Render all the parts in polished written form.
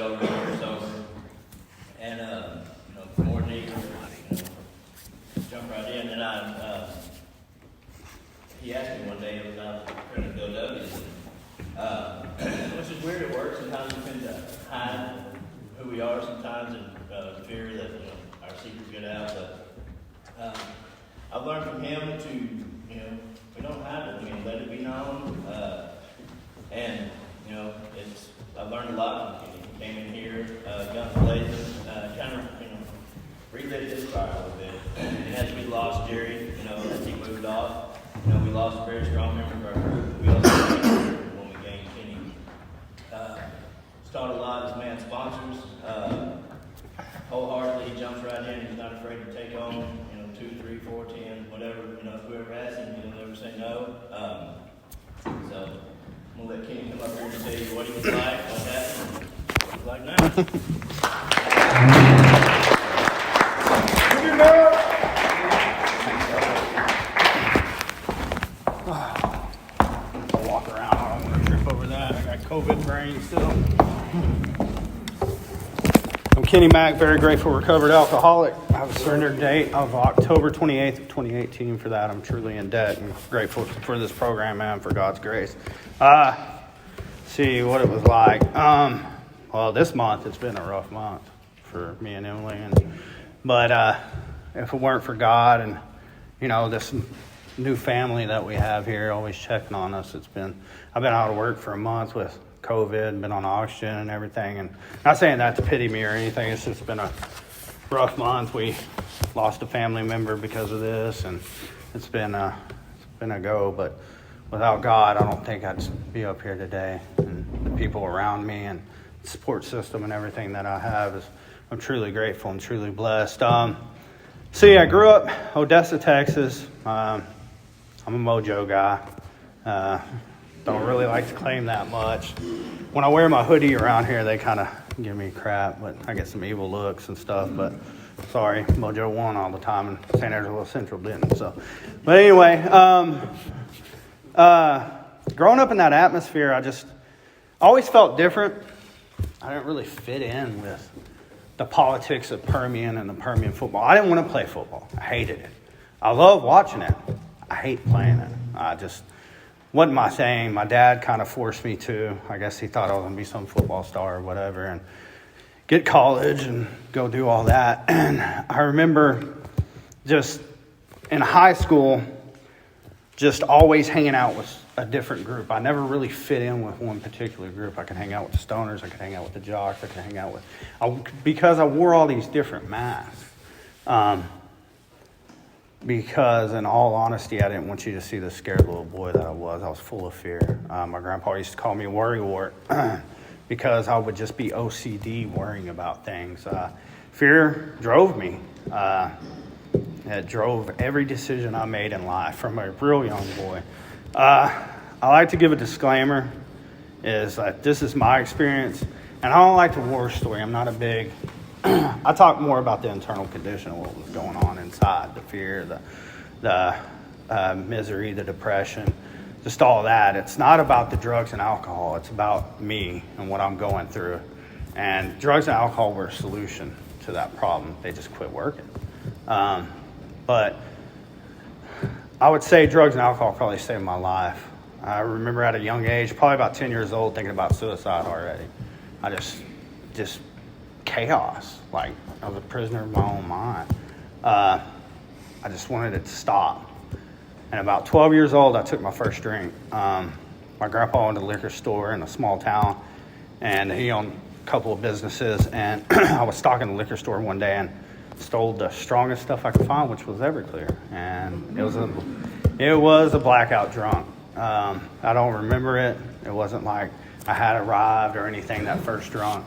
over here sober. And, more deeper, jump right in. And he asked me one day about trying to build W's. Which is weird at work. Sometimes we tend to hide who we are sometimes in fear that our secrets get out. But I've learned from him to, we don't hide it. Let it be known. I've learned a lot from him. He came in here, guns blazing, kind of, relit his fire a little bit. And as we lost Jerry, as he moved off, we lost a very strong member of our group. We also when we gained Kenny. Taught a lot. This man sponsors wholeheartedly. He jumps right in. He's not afraid to take on 2, 3, 4, 10, whatever. Whoever asks him, he'll never say no. So I'm gonna let Kenny come up here and tell you what he was like, what happened, what he's like now. I'll walk around. I don't want to trip over that. I got COVID brain still. I'm Kenny Mack, very grateful recovered alcoholic. I have a surrender date of October 28th of 2018. For that, I'm truly in debt and grateful for this program and for God's grace. See what it was like. Well, this month, it's been a rough month for me and Emily. But if it weren't for God and, this new family that we have here always checking on us, I've been out of work for a month with COVID, been on oxygen and everything. And not saying that to pity me or anything. It's just been a rough month. We lost a family member because of this, and it's been a go. But without God, I don't think I'd be up here today. And the people around me and the support system and everything that I have I'm truly grateful and truly blessed. I grew up Odessa, Texas. I'm a mojo guy. Don't really like to claim that much. When I wear my hoodie around here, they kind of give me crap, but I get some evil looks and stuff. But sorry, Mojo won all the time, and San Angelo Central didn't. But anyway, growing up in that atmosphere, I always felt different. I didn't really fit in with the politics of Permian and the Permian football. I didn't want to play football. I hated it. I love watching it. I hate playing it. I just wasn't my thing. My dad kind of forced me to. I guess he thought I was going to be some football star or whatever and get college and go do all that. And I remember just in high school, just always hanging out with a different group. I never really fit in with one particular group. I could hang out with the stoners. I could hang out with the jocks. I could hang out with... because I wore all these different masks. Because in all honesty, I didn't want you to see the scared little boy that I was. I was full of fear. My grandpa used to call me a worrywart because I would just be OCD worrying about things. Fear drove me. It drove every decision I made in life from a real young boy. I like to give a disclaimer is that this is my experience, and I don't like the war story. I'm not a big... I talk more about the internal condition of what was going on inside, the fear, the misery, the depression, just all that. It's not about the drugs and alcohol. It's about me and what I'm going through. And drugs and alcohol were a solution to that problem. They just quit working. But I would say drugs and alcohol probably saved my life. I remember at a young age, probably about 10 years old, thinking about suicide already. I just chaos. Like I was a prisoner of my own mind. I just wanted it to stop. And about 12 years old, I took my first drink. My grandpa owned a liquor store in a small town, and he owned a couple of businesses. And I was stocking the liquor store one day and stole the strongest stuff I could find, which was Everclear. And it was a blackout drunk. I don't remember it. It wasn't like I had arrived or anything that first drunk.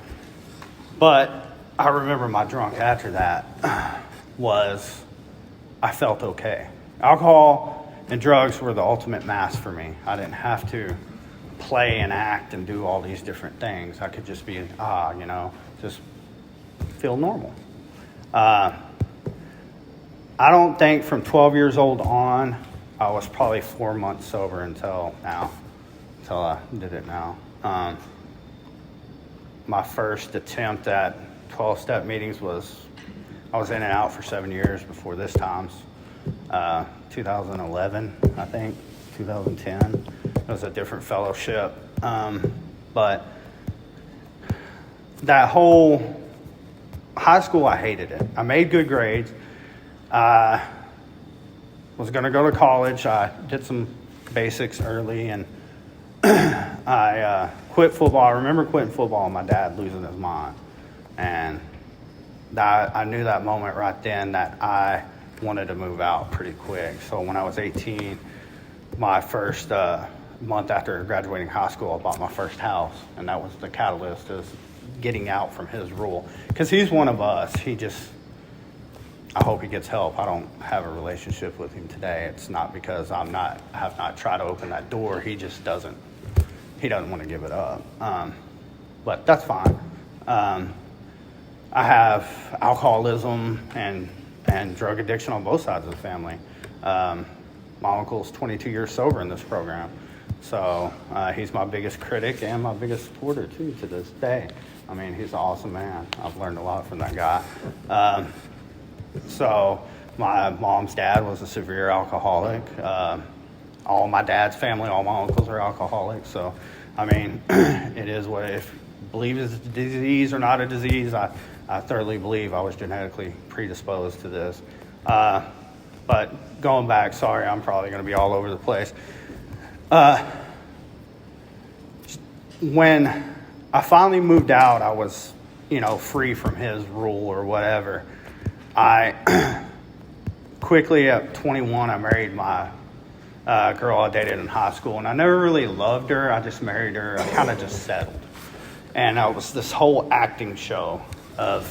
But I remember my drunk after that was I felt okay. Alcohol and drugs were the ultimate mask for me. I didn't have to play and act and do all these different things. I could just be, just feel normal. I don't think from 12 years old on, I was probably 4 months sober until I did it now. my first attempt at 12-step meetings I was in and out for 7 years before this time's 2011, I think, 2010. It was a different fellowship. But that whole high school, I hated it. I made good grades. I was going to go to college. I did some basics early, and I quit football. I remember quitting football and my dad losing his mind. And I knew that moment right then that I wanted to move out pretty quick. So when I was 18, my first month after graduating high school, I bought my first house. And that was the catalyst, is getting out from his rule. Because he's one of us. I hope he gets help. I don't have a relationship with him today. It's not because I have not tried to open that door. He just doesn't want to give it up. But that's fine. I have alcoholism and drug addiction on both sides of the family. My uncle's 22 years sober in this program. So he's my biggest critic and my biggest supporter, too, to this day. I mean, he's an awesome man. I've learned a lot from that guy. So my mom's dad was a severe alcoholic. All my dad's family, all my uncles are alcoholics. So, I mean, it is what, if you believe it's a disease or not a disease, I thoroughly believe I was genetically predisposed to this. But going back, sorry, I'm probably going to be all over the place. When I finally moved out, I was, free from his rule or whatever. I quickly, at 21, I married my girl I dated in high school, and I never really loved her. I just married her. I kind of just settled. And it was this whole acting show of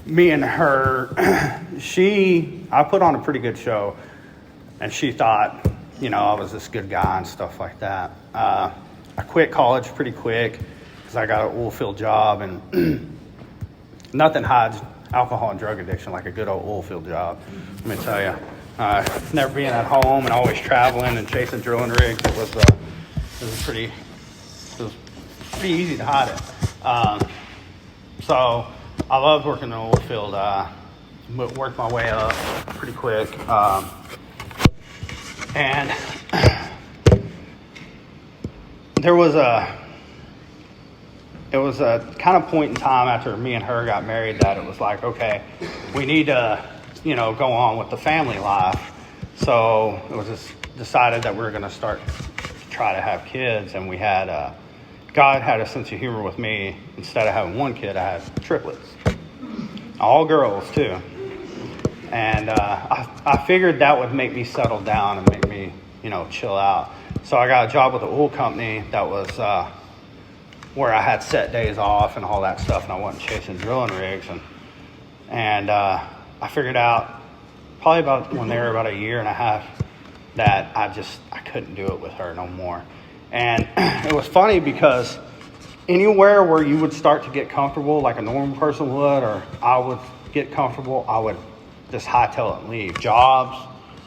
me and her. I put on a pretty good show, and she thought, I was this good guy and stuff like that. I quit college pretty quick because I got an oil field job, and nothing hides alcohol and drug addiction like a good old oil field job. Let me tell you, never being at home and always traveling and chasing drilling rigs, it was pretty easy to hide it. So I loved working in the oil field. Worked my way up pretty quick, and it was a kind of point in time after me and her got married that it was like, okay, we need to, go on with the family life. So it was just decided that we were going to try to have kids. And we had, God had a sense of humor with me. Instead of having one kid, I had triplets. All girls, too. And I figured that would make me settle down and make me, chill out. So I got a job with an oil company that was where I had set days off and all that stuff, and I wasn't chasing drilling rigs. And I figured out probably about when they were about a year and a half that I couldn't do it with her no more. And it was funny because anywhere where you would start to get comfortable like a normal person would, or I would get comfortable, I would just hightail it and leave. Jobs,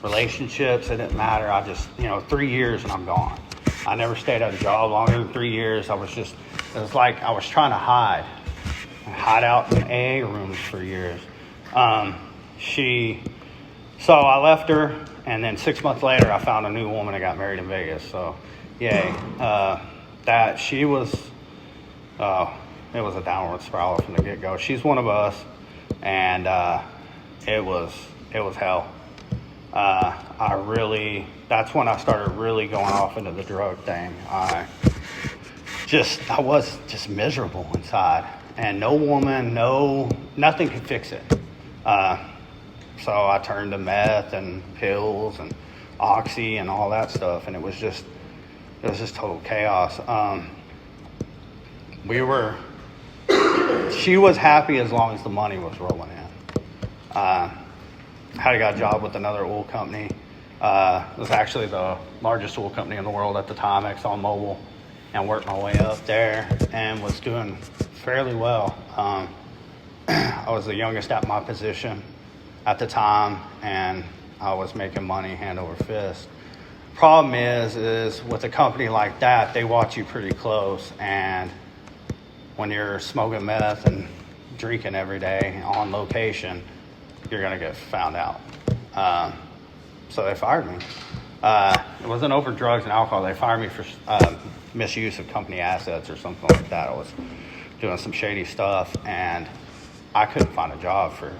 relationships, it didn't matter. I just, 3 years and I'm gone. I never stayed at a job longer than 3 years. It was like I was trying to hide out in AA rooms for years. So I left her, and then 6 months later, I found a new woman and got married in Vegas. So, yay. It was a downward spiral from the get-go. She's one of us, and it was hell. That's when I started really going off into the drug thing. I was just miserable inside, and no woman, nothing could fix it. So I turned to meth and pills and oxy and all that stuff, and it was just total chaos. She was happy as long as the money was rolling in. I got a job with another oil company. It was actually the largest oil company in the world at the time, ExxonMobil, and worked my way up there and was doing fairly well. I was the youngest at my position at the time, and I was making money hand over fist. Problem is with a company like that, they watch you pretty close, and when you're smoking meth and drinking every day on location, you're going to get found out. So they fired me. It wasn't over drugs and alcohol. They fired me for misuse of company assets or something like that. I was doing some shady stuff, and I couldn't find a job for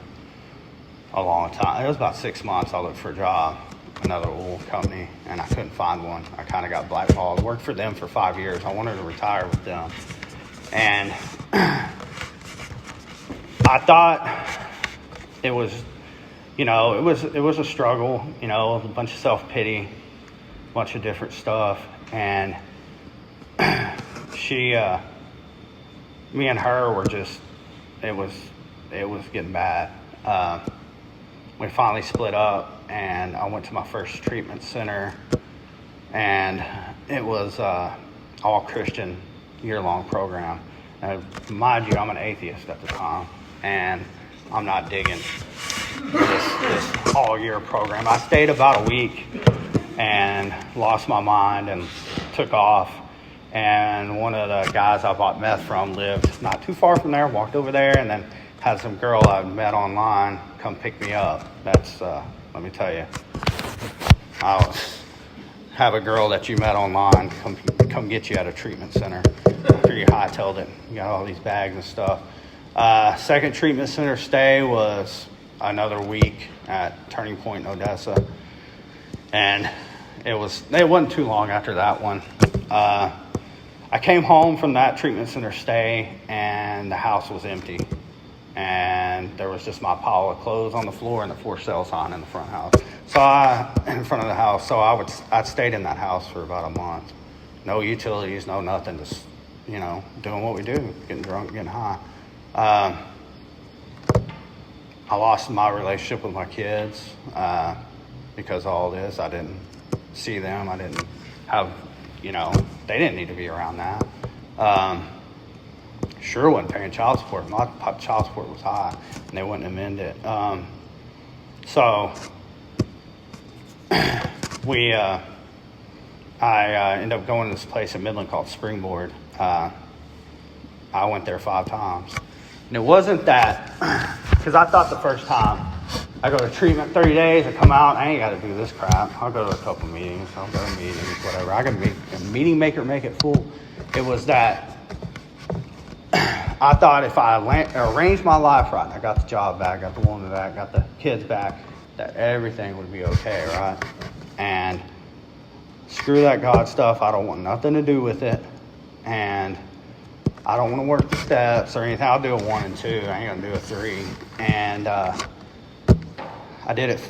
a long time. It was about 6 months I looked for a job, another oil company, and I couldn't find one. I kind of got blackballed. Worked for them for 5 years. I wanted to retire with them. And I thought it was, it was a struggle, a bunch of self-pity, a bunch of different stuff. And me and her were just, it was getting bad. We finally split up, and I went to my first treatment center, and it was all Christian year-long program. Mind you, I'm an atheist at the time, and I'm not digging this all-year program. I stayed about a week and lost my mind and took off. And one of the guys I bought meth from lived not too far from there, walked over there, and then had some girl I met online come pick me up. That's, let me tell you, have a girl that you met online come get you at a treatment center after you hightailed it. You got all these bags and stuff. Second treatment center stay was another week at Turning Point in Odessa. And it wasn't too long after that one. I came home from that treatment center stay, and the house was empty. And there was just my pile of clothes on the floor and the for sale sign in the front house. In front of the house. So I stayed in that house for about a month. No utilities, no nothing, just, doing what we do, getting drunk, getting high. I lost my relationship with my kids because of all this. I didn't see them. I didn't have, they didn't need to be around that. Sure wasn't paying child support. My child support was high, and they wouldn't amend it. So I ended up going to this place in Midland called Springboard. I went there 5 times. And it wasn't that, because I thought the first time, I go to treatment 30 days, I come out, I ain't got to do this crap. I'll go to a couple meetings, whatever. I can be a meeting maker, make it full. It was that I thought if I arranged my life right, I got the job back, got the woman back, got the kids back, that everything would be okay, right? And screw that God stuff. I don't want nothing to do with it. And I don't want to work the steps or anything. I'll do a 1 and 2. I ain't going to do a 3. And I did it,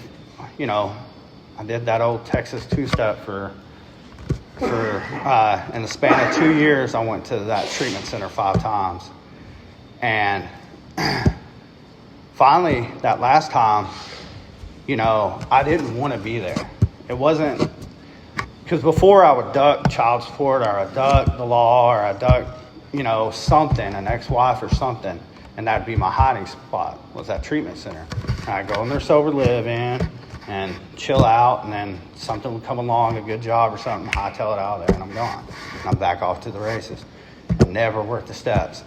I did that old Texas 2-step for in the span of 2 years, I went to that treatment center 5 times. And finally, that last time, I didn't want to be there. It wasn't, because before I would duck child support, or I'd duck the law, or I'd duck, something, an ex-wife or something, and that'd be my hiding spot, was that treatment center. And I'd go in there sober living and chill out, and then something would come along, a good job or something, hightail it out of there, and I'm gone. And I'm back off to the races. And never worked the steps.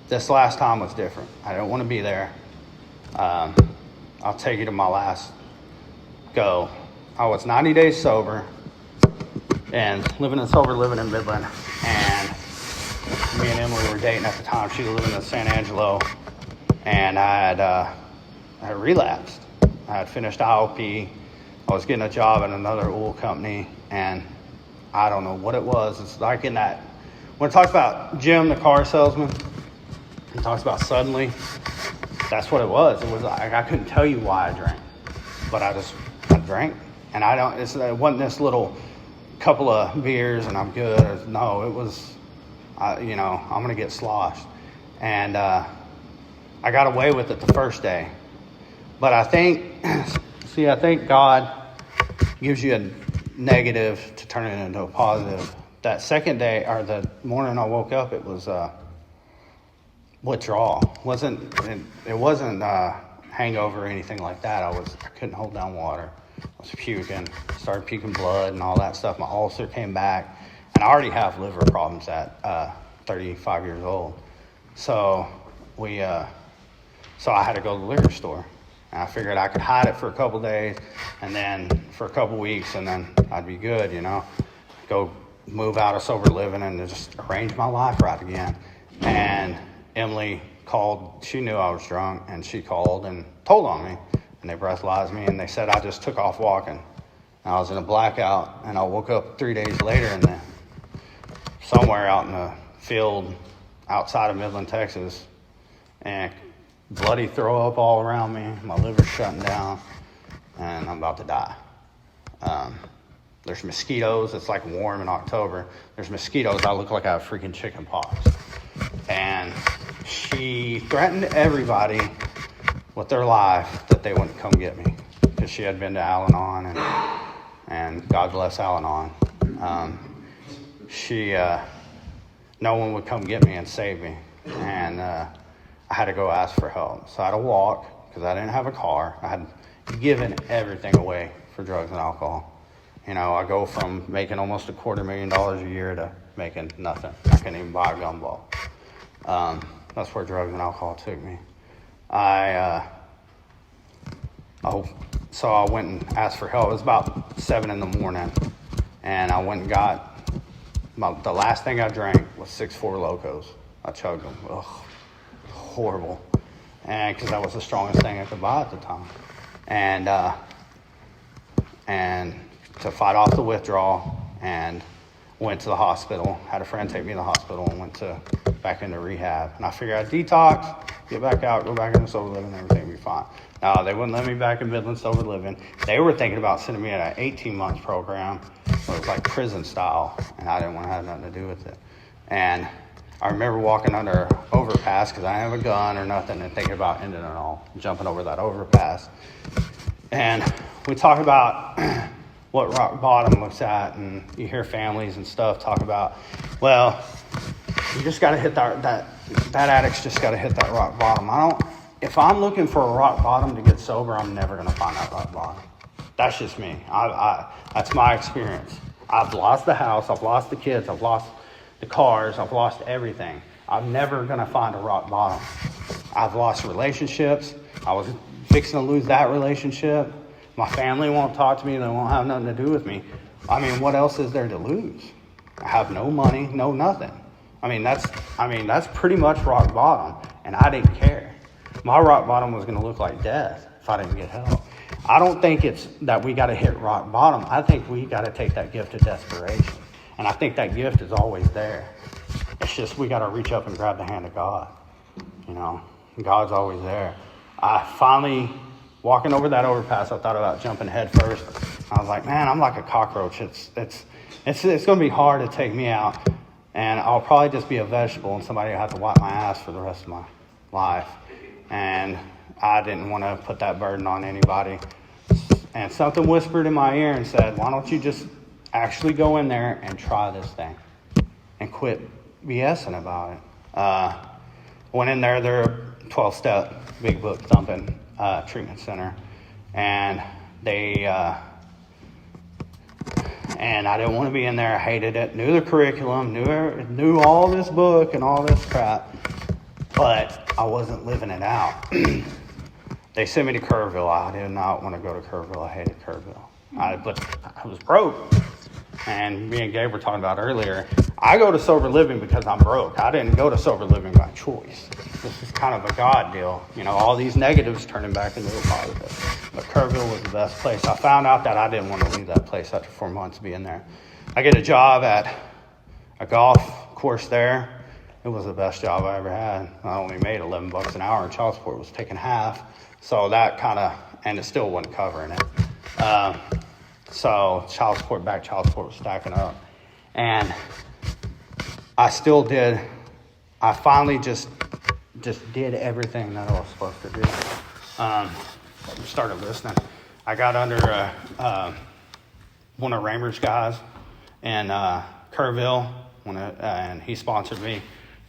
This last time was different. I didn't want to be there. I'll take you to my last go. I was 90 days sober and living in Midland. And me and Emily were dating at the time. She was living in San Angelo. And I had relapsed. I had finished IOP. I was getting a job at another oil company. And I don't know what it was. It's like in that, when it talks about Jim, the car salesman, it talks about suddenly. That's what it was. It was like, I couldn't tell you why I drank, but I drank. And it wasn't this little couple of beers and I'm good. No, it was, I'm going to get sloshed. And I got away with it the first day. But I think God gives you a negative to turn it into a positive. That second day, or the morning I woke up, it was withdrawal. It wasn't hangover or anything like that. I couldn't hold down water. I was puking, started puking blood and all that stuff. My ulcer came back, and I already have liver problems at 35 years old. So so I had to go to the liquor store. And I figured I could hide it for a couple days and then for a couple weeks and then I'd be good, Go move out of sober living and just arrange my life right again. And Emily called. She knew I was drunk and she called and told on me. And they breathalyzed me and they said I just took off walking. And I was in a blackout and I woke up 3 days later and somewhere out in the field outside of Midland, Texas, and bloody throw up all around me. My liver's shutting down, and I'm about to die. There's mosquitoes. It's like warm in October. There's mosquitoes. I look like I have freaking chicken pox. And she threatened everybody with their life that they wouldn't come get me because she had been to Al-Anon, and God bless Al-Anon. No one would come get me and save me. And I had to go ask for help. So I had to walk because I didn't have a car. I had given everything away for drugs and alcohol. I go from making almost $250,000 a year to making nothing. I couldn't even buy a gumball. That's where drugs and alcohol took me. So I went and asked for help. It was about 7 a.m, and I went and got the last thing I drank was 6-4 Locos. I chugged them. Ugh, horrible. And because that was the strongest thing I could buy at the time. And to fight off the withdrawal, and went to the hospital. Had a friend take me to the hospital and went back into rehab. And I figured I'd detox, get back out, go back into sober living, and everything would be fine. No, they wouldn't let me back in Midland sober living. They were thinking about sending me at an 18-month program. It was like prison style, and I didn't want to have nothing to do with it. And I remember walking under an overpass because I didn't have a gun or nothing, and thinking about ending it all, jumping over that overpass. And we talk about what rock bottom looks at, and you hear families and stuff talk about, well, you just got to hit that addict's just got to hit that rock bottom. If I'm looking for a rock bottom to get sober, I'm never going to find that rock bottom. That's just me. That's my experience. I've lost the house, I've lost the kids, I've lost the cars, I've lost everything. I'm never going to find a rock bottom. I've lost relationships. I was fixing to lose that relationship. My family won't talk to me. They won't have nothing to do with me. What else is there to lose? I have no money, no nothing. That's pretty much rock bottom, and I didn't care. My rock bottom was going to look like death if I didn't get help. I don't think it's that we got to hit rock bottom. I think we got to take that gift of desperation, and I think that gift is always there. It's just we got to reach up and grab the hand of God. God's always there. I finally, walking over that overpass, I thought about jumping head first. I was like, man, I'm like a cockroach. It's going to be hard to take me out, and I'll probably just be a vegetable, and somebody will have to wipe my ass for the rest of my life. And I didn't want to put that burden on anybody. And something whispered in my ear and said, why don't you just actually go in there and try this thing and quit BSing about it. Went in there, they're a 12-step, big book thumping treatment center. And and I didn't want to be in there. I hated it. Knew the curriculum, knew all this book and all this crap. But I wasn't living it out. They sent me to Kerrville. I did not want to go to Kerrville. I hated Kerrville. But I was broke. And me and Gabe were talking about earlier, I go to sober living because I'm broke. I didn't go to sober living by choice. This is kind of a God deal. All these negatives turning back into a positive. But Kerrville was the best place. I found out that I didn't want to leave that place after 4 months being there. I get a job at a golf course there. It was the best job I ever had. I only made $11 an hour, and child support was taking half. So that and it still wasn't covering it. So child support was stacking up. And I still did, I finally just did everything that I was supposed to do. Started listening. I got under one of Raymer's guys in Kerrville, and he sponsored me.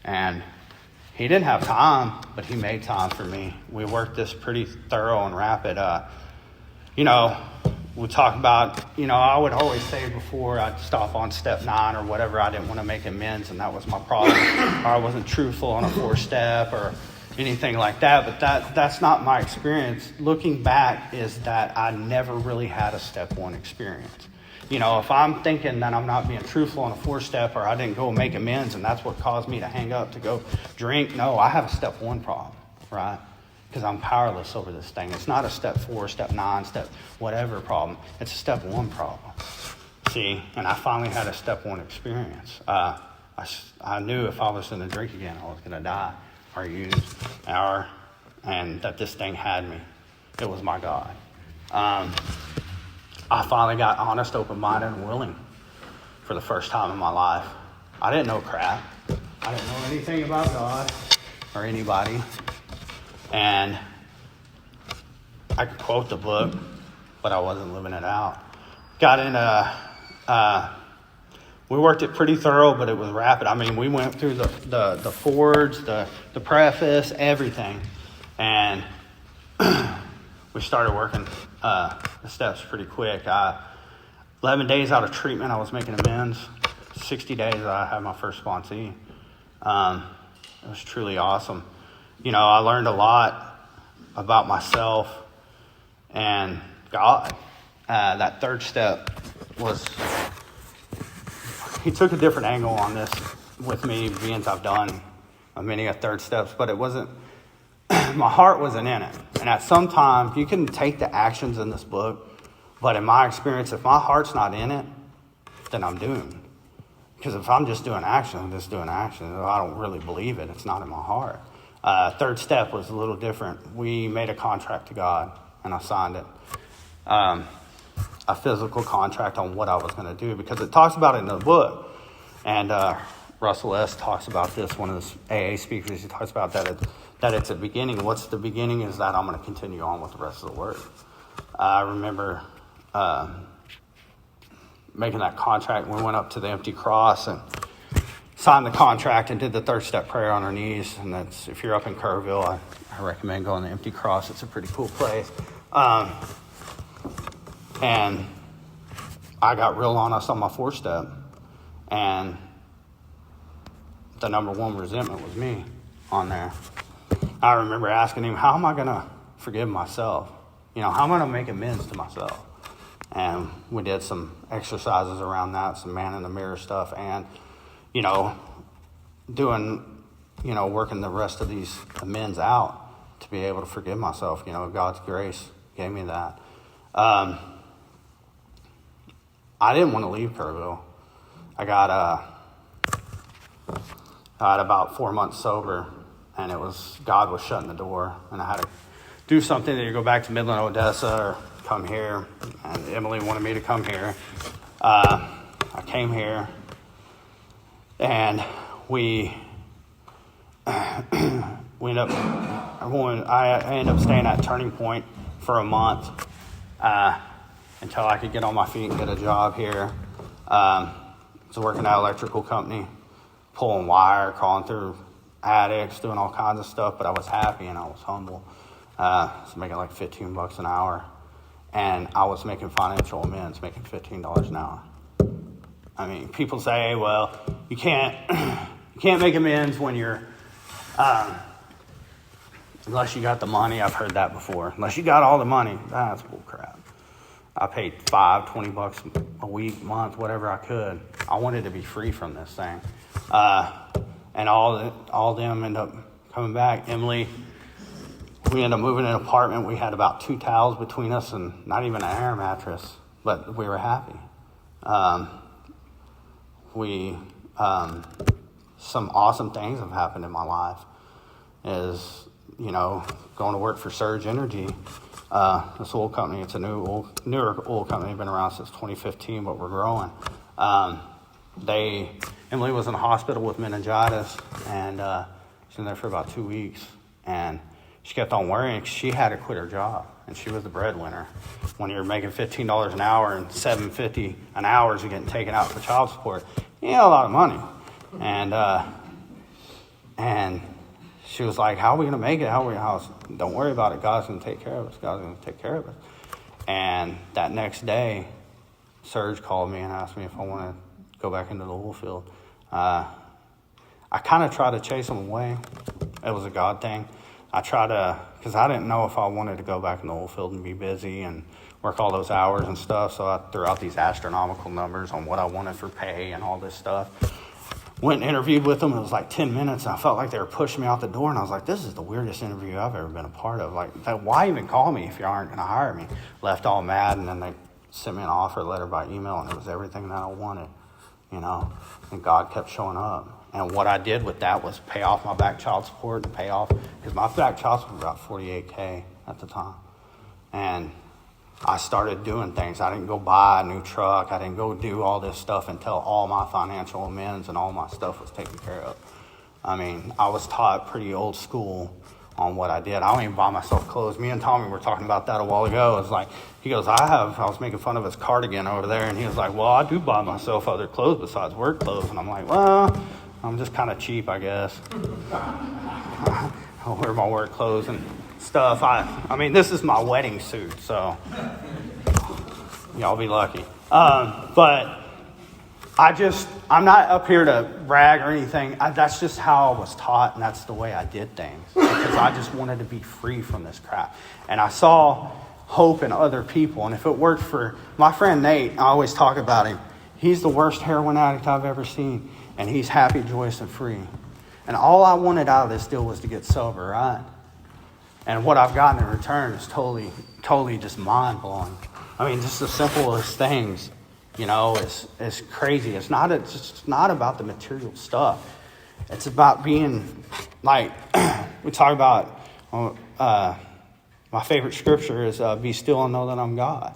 And he didn't have time, but he made time for me. We worked this pretty thorough and rapid. we talk about, I would always say before I'd stop on step 9 or whatever, I didn't want to make amends, and that was my problem. Or I wasn't truthful on a 4-step or anything like that. But that's not my experience. Looking back is that I never really had a step 1 experience. If I'm thinking that I'm not being truthful on a 4-step, or I didn't go make amends and that's what caused me to hang up to go drink, no, I have a step 1 problem, right? Because I'm powerless over this thing. It's not a step 4, step 9, step whatever problem. It's a step 1 problem. See, and I finally had a step 1 experience. I knew if I was going to drink again, I was going to die or use and that this thing had me. It was my God. I finally got honest, open-minded, and willing for the first time in my life. I didn't know crap. I didn't know anything about God or anybody. And I could quote the book, but I wasn't living it out. Got in we worked it pretty thorough, but it was rapid. I mean, we went through the forwards, the preface, everything. And we started working the steps pretty quick. 11 days out of treatment, I was making amends. 60 days, I had my first sponsee. It was truly awesome. I learned a lot about myself and God. That third step was, he took a different angle on this with me, being I've done many a third steps, but it wasn't, my heart wasn't in it. And at some time, you can take the actions in this book, but in my experience, if my heart's not in it, then I'm doomed. Because if I'm just doing action, I'm just doing action. I don't really believe it. It's not in my heart. Third step was a little different. We made a contract to God, and I signed it. A physical contract on what I was going to do, because it talks about it in the book. And Russell S. talks about this, one of the AA speakers. He talks about that it's a beginning. What's the beginning is that I'm going to continue on with the rest of the work. I remember making that contract. We went up to the empty cross and signed the contract and did the third step prayer on our knees. And that's, if you're up in Kerrville, I recommend going to the empty cross. It's a pretty cool place. And I got real honest on my 4-step. And the number 1 resentment was me on there. I remember asking him, how am I going to forgive myself? How am I going to make amends to myself? And we did some exercises around that, some man in the mirror stuff, and, working the rest of these amends out to be able to forgive myself. God's grace gave me that. I didn't want to leave Kerrville. I got about 4 months sober, and God was shutting the door, and I had to do something, either go back to Midland, Odessa, or come here. And Emily wanted me to come here. I came here, and we ended up I ended up staying at Turning Point for a month until I could get on my feet and get a job here. I was working at an electrical company, pulling wire, crawling through attics, doing all kinds of stuff, but I was happy and I was humble. I was making like $15 an hour, and I was making financial amends, making $15 an hour. I mean, people say, well, you can't make amends when you're, unless you got the money. I've heard that before. Unless you got all the money, that's bull crap. I paid $20 a week, month, whatever I could. I wanted to be free from this thing. And all them end up coming back. Emily, we ended up moving in an apartment. We had about 2 towels between us and not even an air mattress, but we were happy. Some awesome things have happened in my life is, going to work for Surge Energy. This oil company, it's a newer oil company, been around since 2015, but we're growing. Emily was in the hospital with meningitis, and she was in there for about 2 weeks, and she kept on worrying. She had to quit her job, and she was the breadwinner. When you're making $15 an hour and $7.50 an hour is getting taken out for child support, you had a lot of money. And she was like, how are we going to make it? Don't worry about it. God's going to take care of us. God's going to take care of us. And that next day, Serge called me and asked me if I want to go back into the oil field. I kind of tried to chase him away. It was a God thing. I tried to, because I didn't know if I wanted to go back in the oil field and be busy and work all those hours and stuff. So I threw out these astronomical numbers on what I wanted for pay and all this stuff. Went and interviewed with them. It was like 10 minutes. And I felt like they were pushing me out the door. And I was like, this is the weirdest interview I've ever been a part of. Like, why even call me if you aren't going to hire me? Left all mad. And then they sent me an offer letter by email. And it was everything that I wanted, And God kept showing up. And what I did with that was pay off my back child support and pay off, because my back child support was about $48,000 at the time. And I started doing things. I didn't go buy a new truck. I didn't go do all this stuff until all my financial amends and all my stuff was taken care of. I mean, I was taught pretty old school on what I did. I don't even buy myself clothes. Me and Tommy were talking about that a while ago. It's like, he goes, I was making fun of his cardigan over there. And he was like, well, I do buy myself other clothes besides work clothes. And I'm like, well, I'm just kind of cheap, I guess. I'll wear my work clothes and stuff. I mean, this is my wedding suit, so y'all be lucky. But I'm not up here to brag or anything. That's just how I was taught, and that's the way I did things. Because I just wanted to be free from this crap. And I saw hope in other people. And if it worked for my friend Nate, I always talk about him. He's the worst heroin addict I've ever seen. And he's happy, joyous, and free. And all I wanted out of this deal was to get sober, right? And what I've gotten in return is totally just mind-blowing. I mean, just the simplest things, is crazy. It's not about the material stuff. It's about being, like, we talk about, my favorite scripture is, be still and know that I'm God.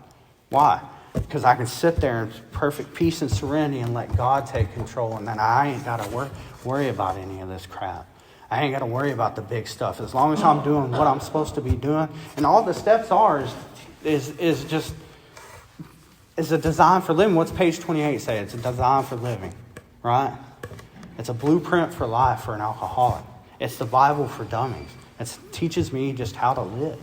Why? Because I can sit there in perfect peace and serenity and let God take control. And then I ain't got to worry about any of this crap. I ain't got to worry about the big stuff. As long as I'm doing what I'm supposed to be doing. And all the steps is a design for living. What's page 28 say? It's a design for living, right? It's a blueprint for life for an alcoholic. It's the Bible for dummies. It teaches me just how to live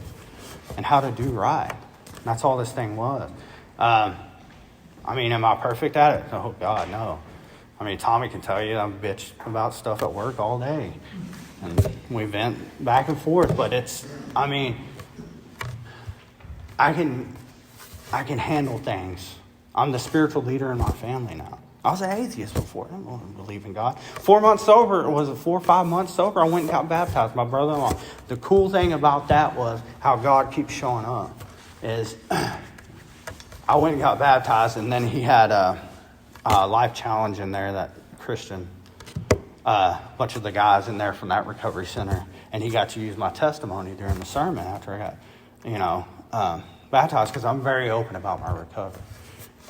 and how to do right. And that's all this thing was. I mean, am I perfect at it? Oh, God, no. I mean, Tommy can tell you I'm bitch about stuff at work all day. And we vent back and forth. But I can handle things. I'm the spiritual leader in my family now. I was an atheist before. I didn't believe in God. 4 months sober, was it 4 or 5 months sober? I went and got baptized. My brother-in-law. The cool thing about that was how God keeps showing up. Is I went and got baptized, and then he had a life challenge in there, that Christian, a bunch of the guys in there from that recovery center, and he got to use my testimony during the sermon after I got, baptized, because I'm very open about my recovery.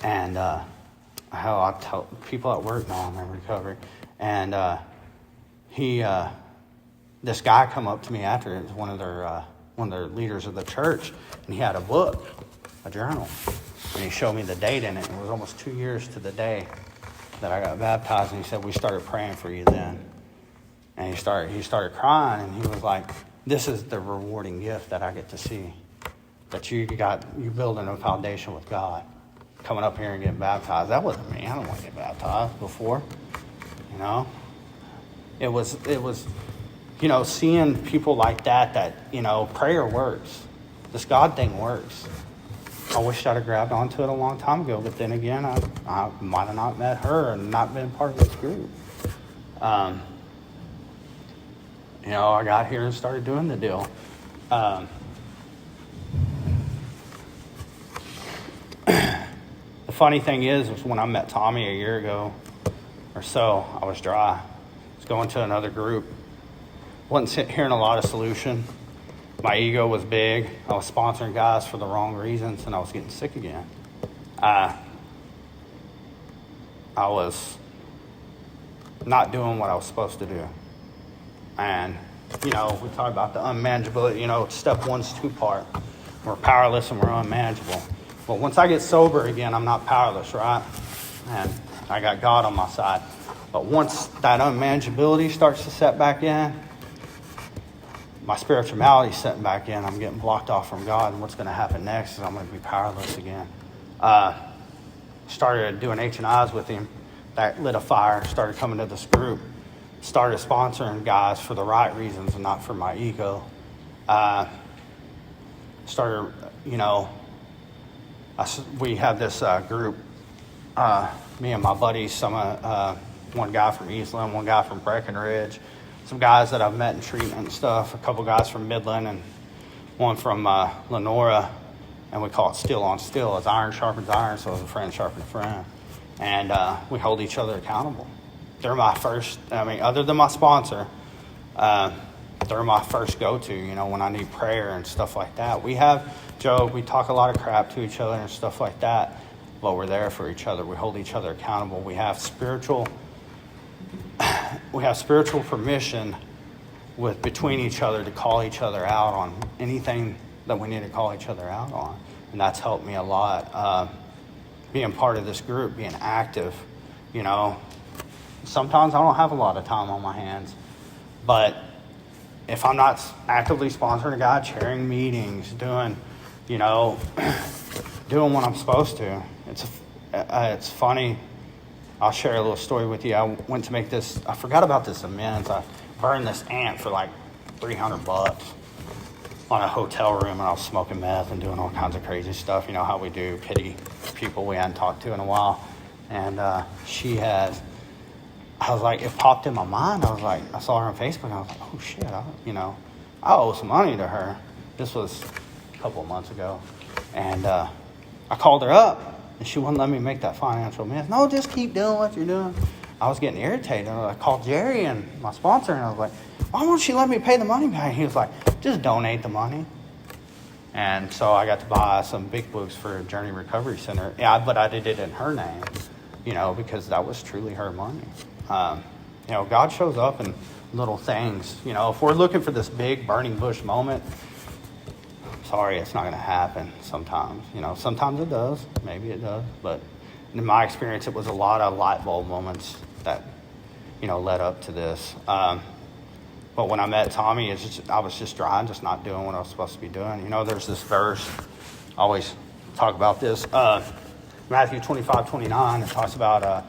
And how I tell people at work now I'm in recovery. And this guy come up to me after, it was one of their leaders of the church, and he had a book, a journal. And he showed me the date in it. It was almost 2 years to the day that I got baptized. And he said, we started praying for you then. And he started crying. And he was like, this is the rewarding gift that I get to see. That you building a foundation with God. Coming up here and getting baptized. That wasn't me. I don't want to get baptized before. It was, seeing people like that, prayer works. This God thing works. I wish I'd have grabbed onto it a long time ago, but then again, I might have not met her and not been part of this group. I got here and started doing the deal. The funny thing is when I met Tommy a year ago or so, I was dry. I was going to another group. Wasn't hearing a lot of solution. My ego was big. I was sponsoring guys for the wrong reasons, and I was getting sick again. I was not doing what I was supposed to do. And, we talk about the unmanageability. Step one's two-part. We're powerless and we're unmanageable. But once I get sober again, I'm not powerless, right? And I got God on my side. But once that unmanageability starts to set back in, my spirituality setting back in. I'm getting blocked off from God, and what's going to happen next is I'm going to be powerless again. Started doing H&Is with him. That lit a fire. Started coming to this group. Started sponsoring guys for the right reasons and not for my ego. Started, we have this group, me and my buddies, one guy from Eastland, one guy from Breckenridge, some guys that I've met in treatment and stuff, a couple guys from Midland, and one from Lenora, and we call it steel on steel. It's iron sharpens iron, so it's a friend sharpens a friend. And we hold each other accountable. They're my first, other than my sponsor, they're my first go-to, when I need prayer and stuff like that. We talk a lot of crap to each other and stuff like that, but we're there for each other. We hold each other accountable. We have spiritual permission between each other to call each other out on anything that we need to call each other out on. And that's helped me a lot. Being part of this group, being active, sometimes I don't have a lot of time on my hands, but if I'm not actively sponsoring a guy, chairing meetings, doing what I'm supposed to, it's funny. I'll share a little story with you. I went to make this. I forgot about this amends. I burned this ant for like $300 on a hotel room, and I was smoking meth and doing all kinds of crazy stuff. You know how we do, pity people we hadn't talked to in a while. And I was like, it popped in my mind. I saw her on Facebook, and I was like, oh shit, I owe some money to her. This was a couple of months ago. And I called her up, and she wouldn't let me make that financial amends. No, just keep doing what you're doing. I was getting irritated. I called Jerry and my sponsor, and I was like, why won't she let me pay the money back? And he was like, just donate the money. And so I got to buy some big books for Journey Recovery Center. Yeah, but I did it in her name, because that was truly her money. God shows up in little things. If we're looking for this big burning bush moment, sorry, it's not going to happen sometimes. Sometimes it does. Maybe it does. But in my experience, it was a lot of light bulb moments that, led up to this. But when I met Tommy, I was just dry, just not doing what I was supposed to be doing. There's this verse, I always talk about this, Matthew 25:29. It talks about,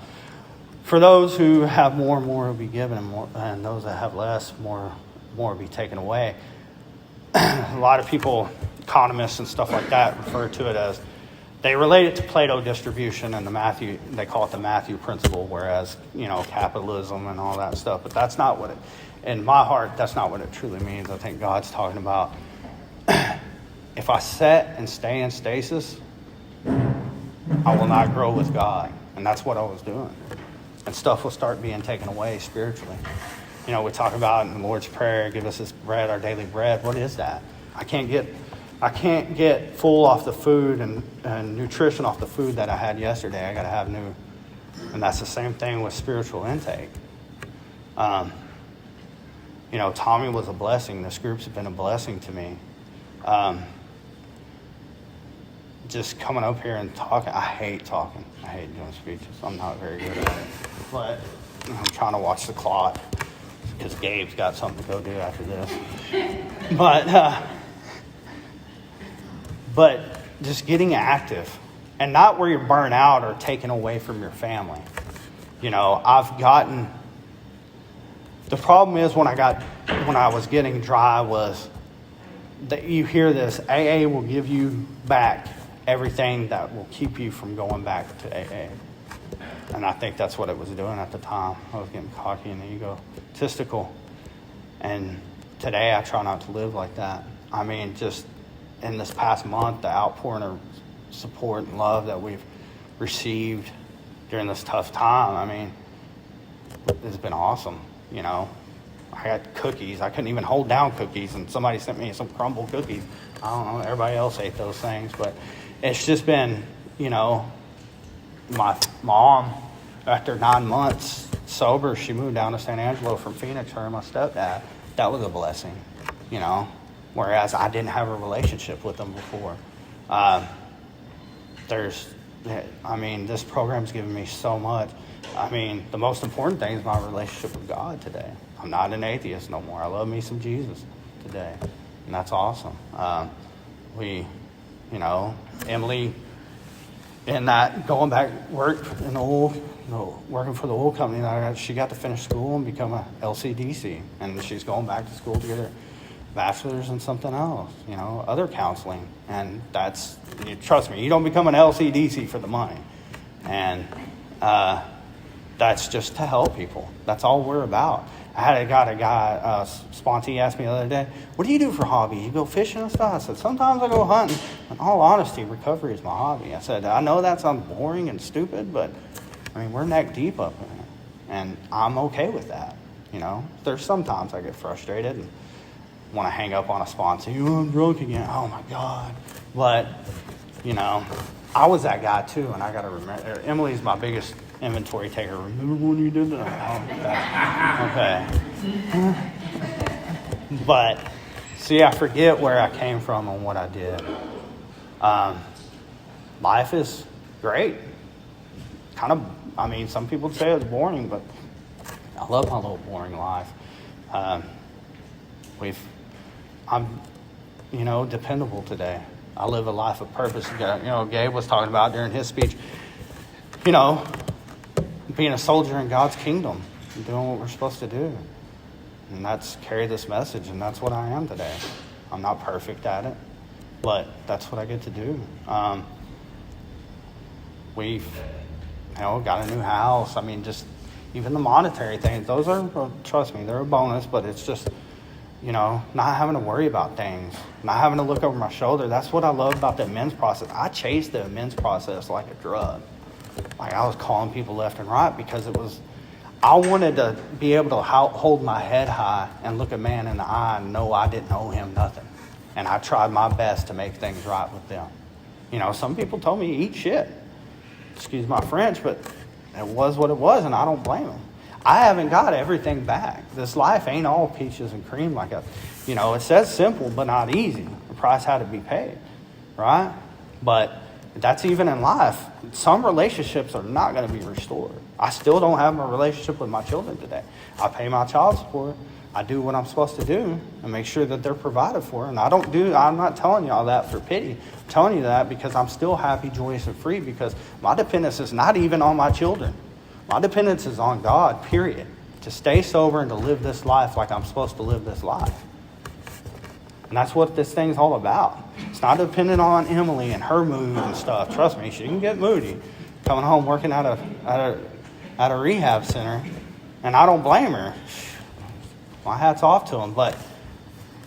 for those who have more will be given, and those that have less, more will be taken away. A lot of people, economists and stuff like that, refer to it as, they relate it to Plato distribution and they call it the Matthew principle, whereas, capitalism and all that stuff. But that's not what in my heart, that's not what it truly means. I think God's talking about, if I set and stay in stasis, I will not grow with God. And that's what I was doing. And stuff will start being taken away spiritually. We talk about in the Lord's Prayer, give us this bread, our daily bread. What is that? I can't get full off the food and nutrition off the food that I had yesterday. I got to have new. And that's the same thing with spiritual intake. Tommy was a blessing. This group's been a blessing to me. Just coming up here and talking. I hate talking. I hate doing speeches. I'm not very good at it. But I'm trying to watch the clock because Gabe's got something to go do after this. But just getting active, and not where you're burnt out or taken away from your family. The problem is when I was getting dry was that you hear this, AA will give you back everything that will keep you from going back to AA. And I think that's what it was doing at the time. I was getting cocky and egotistical. And today I try not to live like that. Just in this past month, the outpouring of support and love that we've received during this tough time, it's been awesome. I got cookies. I couldn't even hold down cookies, and somebody sent me some crumble cookies. I don't know. Everybody else ate those things, but it's just been, my mom, after 9 months sober, she moved down to San Angelo from Phoenix, her and my stepdad. That was a blessing, whereas I didn't have a relationship with them before. This program's given me so much. The most important thing is my relationship with God today. I'm not an atheist no more. I love me some Jesus. today, and that's awesome. Emily, in that going back work in the oil, working for the oil company, she got to finish school and become a LCDC, and she's going back to school to get her bachelor's in something else, other counseling. And trust me, you don't become an LCDC for the money. And that's just to help people. That's all we're about. I got a guy, Sponty asked me the other day, what do you do for hobby? You go fishing and stuff? I said, sometimes I go hunting. In all honesty, recovery is my hobby. I said, I know that sounds boring and stupid, but we're neck deep up in it. And I'm okay with that. There's sometimes I get frustrated and want to hang up on a sponsor. I'm drunk again. Oh my God. But, I was that guy too, and I got to remember, Emily's my biggest inventory taker. Remember when you did that? Okay. But, see, I forget where I came from and what I did. Life is great. Some people say it's boring, but I love my little boring life. I'm dependable today. I live a life of purpose. Gabe was talking about during his speech, being a soldier in God's kingdom, doing what we're supposed to do. And that's carry this message, and that's what I am today. I'm not perfect at it, but that's what I get to do. We've, got a new house. Just even the monetary things, those are, trust me, they're a bonus, but it's just, not having to worry about things, not having to look over my shoulder. That's what I love about the amends process. I chased the amends process like a drug. I was calling people left and right because I wanted to be able to hold my head high and look a man in the eye and know I didn't owe him nothing. And I tried my best to make things right with them. Some people told me eat shit. Excuse my French, but it was what it was, and I don't blame them. I haven't got everything back. This life ain't all peaches and cream it says simple but not easy. The price had to be paid, right? But that's even in life. Some relationships are not going to be restored. I still don't have a relationship with my children today. I pay my child support. I do what I'm supposed to do and make sure that they're provided for. And I'm not telling y'all that for pity. I'm telling you that because I'm still happy, joyous, and free, because my dependence is not even on my children. My dependence is on God, period. To stay sober and to live this life like I'm supposed to live this life. And that's what this thing's all about. It's not dependent on Emily and her mood and stuff. Trust me, she can get moody. Coming home working at a rehab center. And I don't blame her. My hat's off to them. But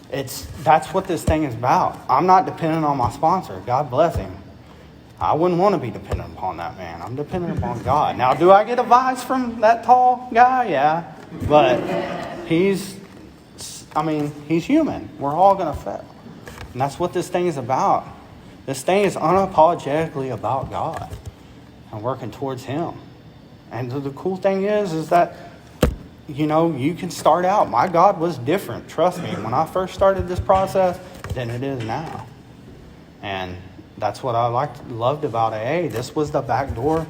that's what this thing is about. I'm not dependent on my sponsor. God bless him. I wouldn't want to be dependent upon that man. I'm dependent upon God. Now, do I get advice from that tall guy? Yeah. But he's human. We're all going to fail. And that's what this thing is about. This thing is unapologetically about God and working towards him. And the cool thing is that, you can start out. My God was different. Trust me, when I first started this process than it is now. And that's what I loved about AA. This was the back door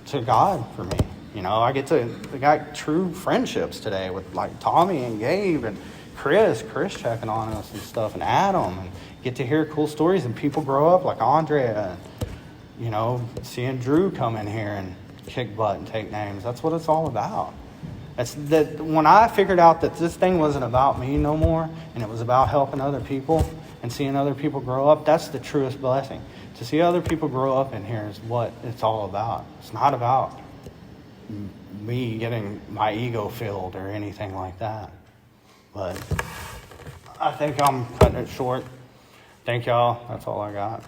to God for me. I got true friendships today with Tommy and Gabe and Chris checking on us and stuff, and Adam, and get to hear cool stories, and people grow up like Andrea, and, seeing Drew come in here and kick butt and take names. That's what it's all about. It's that when I figured out that this thing wasn't about me no more, and it was about helping other people and seeing other people grow up, that's the truest blessing. To see other people grow up in here is what it's all about. It's not about me getting my ego filled or anything like that. But I think I'm cutting it short. Thank y'all. That's all I got.